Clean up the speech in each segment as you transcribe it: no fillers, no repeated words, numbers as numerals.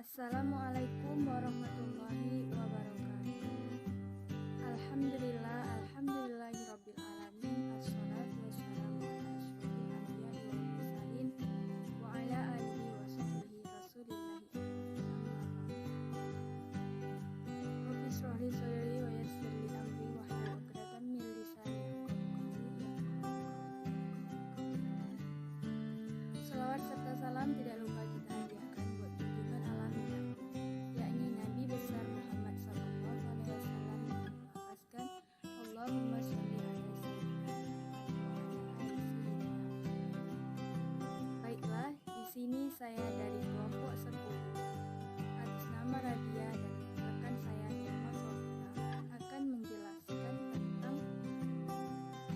Assalamualaikum warahmatullahi wabarakatuh. Alhamdulillahirabbil alamin. Assalatu wassalamu ala asyrofil anbiya'i wal mursalin wa ala alihi wa sahbihi rasulillahi Rabbi shrah li sadri wa yassir li amri wahlul 'uqdatam min lisani yafqahu qawli. Selawat serta salam tidak lupa kita hadiahkan buat junjungan alamiah, yakni Nabi besar Muhammad sallallahu alaihi wasallam, yang melafazkan Allahumma sholli ala sayyidina Muhammad wa ala ali sayyidina. Baiklah, di sini saya dari kelompok 10 atas nama Radia dan rekan saya Nirma Sofina akan menjelaskan tentang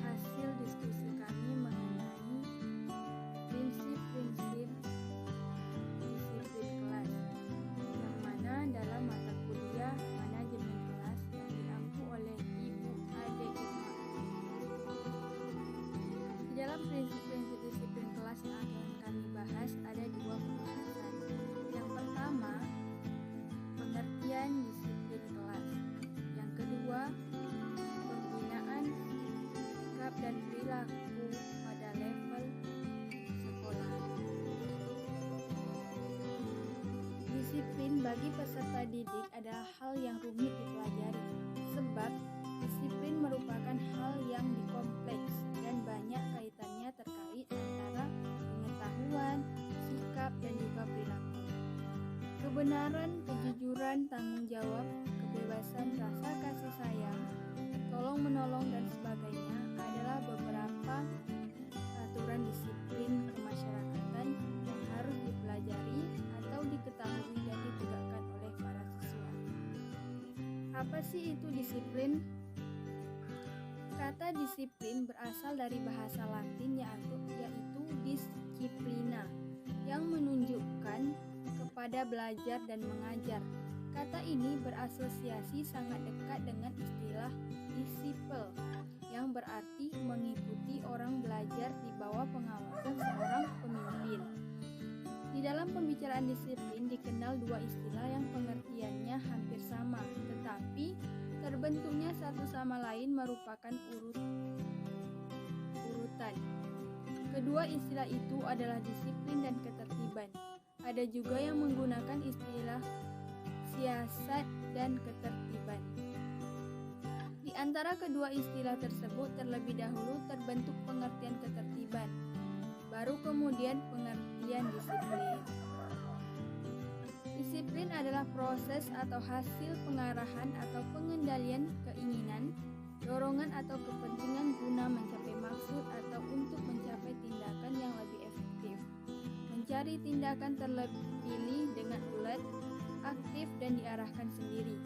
hasil diskusi kami mengenai prinsip-prinsip disiplin kelas, yang mana dalam mata kuliah manajemen kelas yang diampu oleh Ibu Ade Isma. Di dalam prinsip-prinsip disiplin kelas yang akan kami bahas ada dua pembahasan. Yang pertama, pengertian disiplin kelas. Yang kedua, pembinaan sikap dan perilaku pada level sekolah. Disiplin bagi peserta didik adalah hal yang rumit dipelajari, sebab disiplin merupakan hal yang dikompleks dan banyak kaitannya terkait antara pengetahuan, sikap, dan juga perilaku. Kebenaran, kejujuran, tanggung jawab, kebebasan, rasa kasih sayang, tolong menolong, dan sebagainya adalah beberapa aturan disiplin kemasyarakatan yang harus dipelajari atau diketahui dan ditegakkan oleh para siswa. Apa sih itu disiplin? Kata disiplin berasal dari bahasa Latin yaitu disciplina, yang menunjukkan kepada belajar dan mengajar. Kata ini berasosiasi sangat dekat dengan istilah disiple, yang berarti mengikuti orang belajar di bawah pengawasan seorang pemimpin. Di dalam pembicaraan disiplin dikenal dua istilah yang pengertiannya hampir sama, tetapi terbentuknya satu sama lain merupakan urutan. Kedua istilah itu adalah disiplin dan ketertiban. Ada juga yang menggunakan istilah siasat dan ketertiban. Di antara kedua istilah tersebut terlebih dahulu terbentuk pengertian ketertiban, baru kemudian pengertian disiplin. Disiplin adalah proses atau hasil pengarahan atau pengendalian keinginan, dorongan atau kepentingan guna mencapai maksud atau untuk mencapai tindakan yang lebih efektif. Mencari tindakan terpilih dengan ulet, aktif, dan diarahkan sendiri.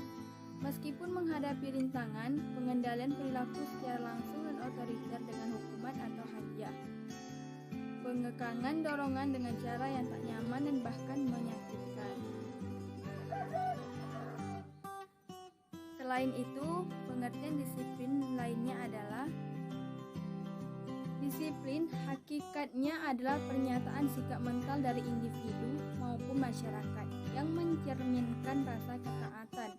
Meskipun menghadapi rintangan, pengendalian perilaku secara langsung dan otoriter dengan hukuman atau hadiah. Pengekangan dorongan dengan cara yang tak nyaman dan bahkan menyakitkan. Selain itu, pengertian disiplin lainnya adalah disiplin hakikatnya adalah pernyataan sikap mental dari individu maupun masyarakat yang mencerminkan rasa ketaatan,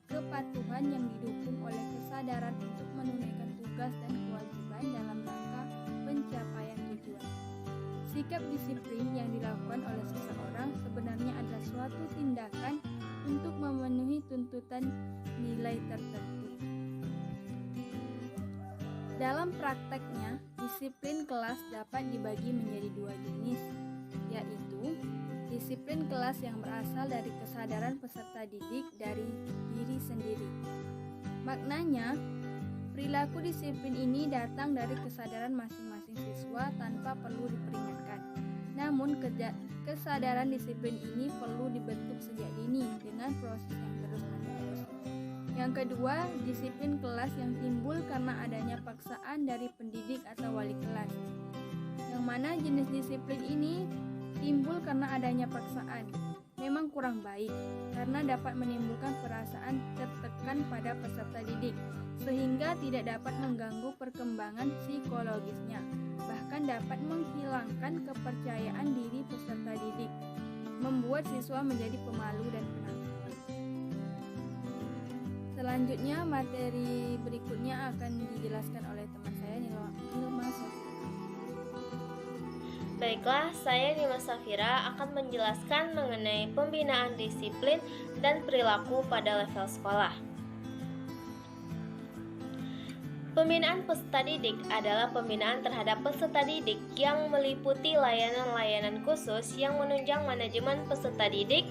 kepatuhan yang didukung oleh kesadaran untuk menunaikan tugas dan kewajiban dalam rangka pencapaian tujuan. Sikap disiplin yang dilakukan oleh seseorang sebenarnya adalah suatu tindakan untuk memenuhi tuntutan nilai tertentu. Dalam prakteknya, disiplin kelas dapat dibagi menjadi dua jenis, yaitu disiplin kelas yang berasal dari kesadaran peserta didik dari diri sendiri. Maknanya, perilaku disiplin ini datang dari kesadaran masing-masing siswa tanpa perlu diperingatkan. Namun, kesadaran disiplin ini perlu dibentuk sejak dini dengan proses yang terus-menerus. Yang kedua, disiplin kelas yang timbul karena adanya paksaan dari pendidik atau wali kelas. Yang mana jenis disiplin ini timbul karena adanya paksaan. Memang kurang baik, karena dapat menimbulkan perasaan tertekan pada peserta didik, sehingga tidak dapat mengganggu perkembangan psikologisnya, bahkan dapat menghilangkan kepercayaan diri peserta didik. membuat siswa menjadi pemalu dan penakut. Selanjutnya, materi berikutnya akan dijelaskan oleh teman saya Nilma Sofira. Baiklah, saya Nilma Safira akan menjelaskan mengenai pembinaan disiplin dan perilaku pada level sekolah. Pembinaan peserta didik adalah pembinaan terhadap peserta didik yang meliputi layanan-layanan khusus yang menunjang manajemen peserta didik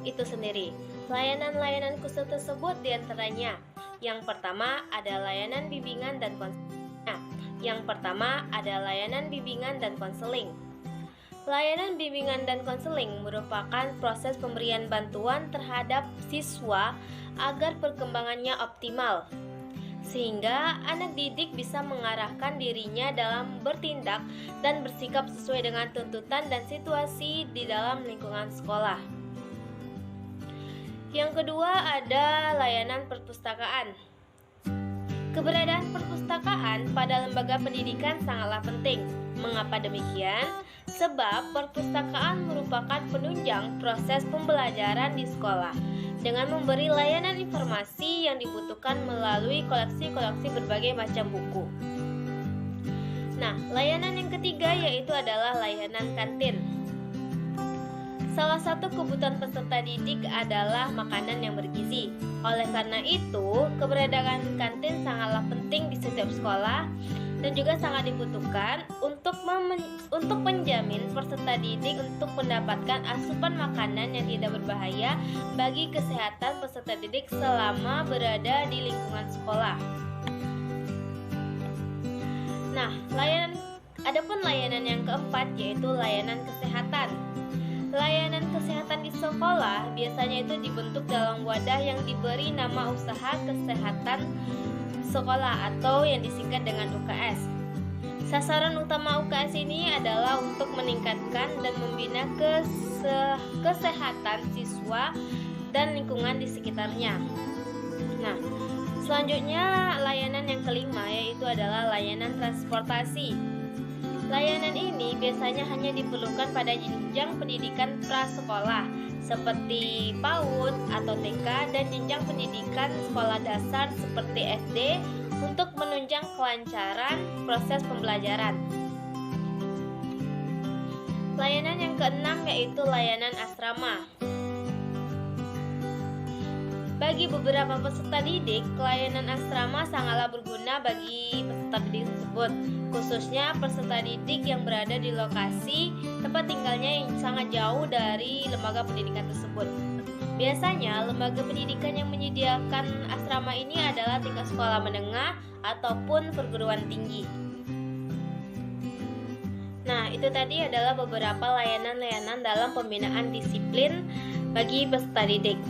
itu sendiri. Layanan-layanan khusus tersebut diantaranya: yang pertama ada layanan bimbingan dan konseling. Layanan bimbingan dan konseling merupakan proses pemberian bantuan terhadap siswa agar perkembangannya optimal, sehingga anak didik bisa mengarahkan dirinya dalam bertindak dan bersikap sesuai dengan tuntutan dan situasi di dalam lingkungan sekolah. Yang kedua ada layanan perpustakaan. Keberadaan perpustakaan pada lembaga pendidikan sangatlah penting. Mengapa demikian? Sebab perpustakaan merupakan penunjang proses pembelajaran di sekolah dengan memberi layanan informasi yang dibutuhkan melalui koleksi-koleksi berbagai macam buku. Nah, layanan yang ketiga yaitu adalah layanan kantin. Salah satu kebutuhan peserta didik adalah makanan yang bergizi. Oleh karena itu, keberadaan kantin sangatlah penting di setiap sekolah dan juga sangat dibutuhkan untuk menjamin peserta didik untuk mendapatkan asupan makanan yang tidak berbahaya bagi kesehatan peserta didik selama berada di lingkungan sekolah. Nah, adapun layanan yang keempat yaitu layanan kesehatan. Layanan kesehatan di sekolah biasanya itu dibentuk dalam wadah yang diberi nama usaha kesehatan sekolah atau yang disingkat dengan UKS. Sasaran utama UKS ini adalah untuk meningkatkan dan membina kesehatan siswa dan lingkungan di sekitarnya. Nah, selanjutnya layanan yang kelima yaitu adalah layanan transportasi. Layanan ini biasanya hanya diperlukan pada jenjang pendidikan prasekolah seperti PAUD atau TK dan jenjang pendidikan sekolah dasar seperti SD untuk menunjang kelancaran proses pembelajaran. Layanan yang keenam yaitu layanan asrama. Bagi beberapa peserta didik, layanan asrama sangatlah berguna bagi peserta didik tersebut, khususnya peserta didik yang berada di lokasi tempat tinggalnya yang sangat jauh dari lembaga pendidikan tersebut. Biasanya, lembaga pendidikan yang menyediakan asrama ini adalah tingkat sekolah menengah ataupun perguruan tinggi. Nah, itu tadi adalah beberapa layanan-layanan dalam pembinaan disiplin bagi peserta didik.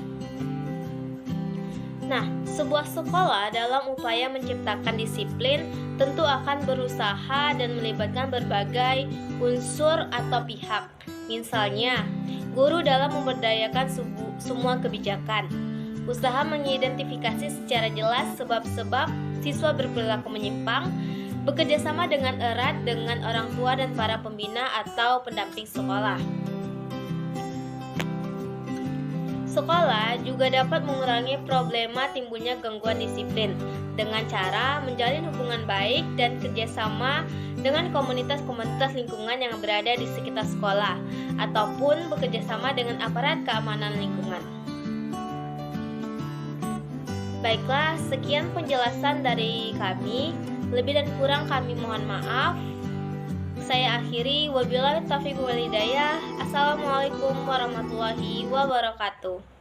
Nah, sebuah sekolah dalam upaya menciptakan disiplin tentu akan berusaha dan melibatkan berbagai unsur atau pihak. Misalnya, guru dalam memberdayakan semua kebijakan, usaha mengidentifikasi secara jelas sebab-sebab siswa berperilaku menyimpang, bekerjasama dengan erat dengan orang tua dan para pembina atau pendamping sekolah. Sekolah juga dapat mengurangi problema timbulnya gangguan disiplin dengan cara menjalin hubungan baik dan kerjasama dengan komunitas-komunitas lingkungan yang berada di sekitar sekolah ataupun bekerjasama dengan aparat keamanan lingkungan. Baiklah, sekian penjelasan dari kami. Lebih dan kurang kami mohon maaf. Saya akhiri, wabillahi taufiq wal hidayah. Assalamualaikum warahmatullahi wabarakatuh.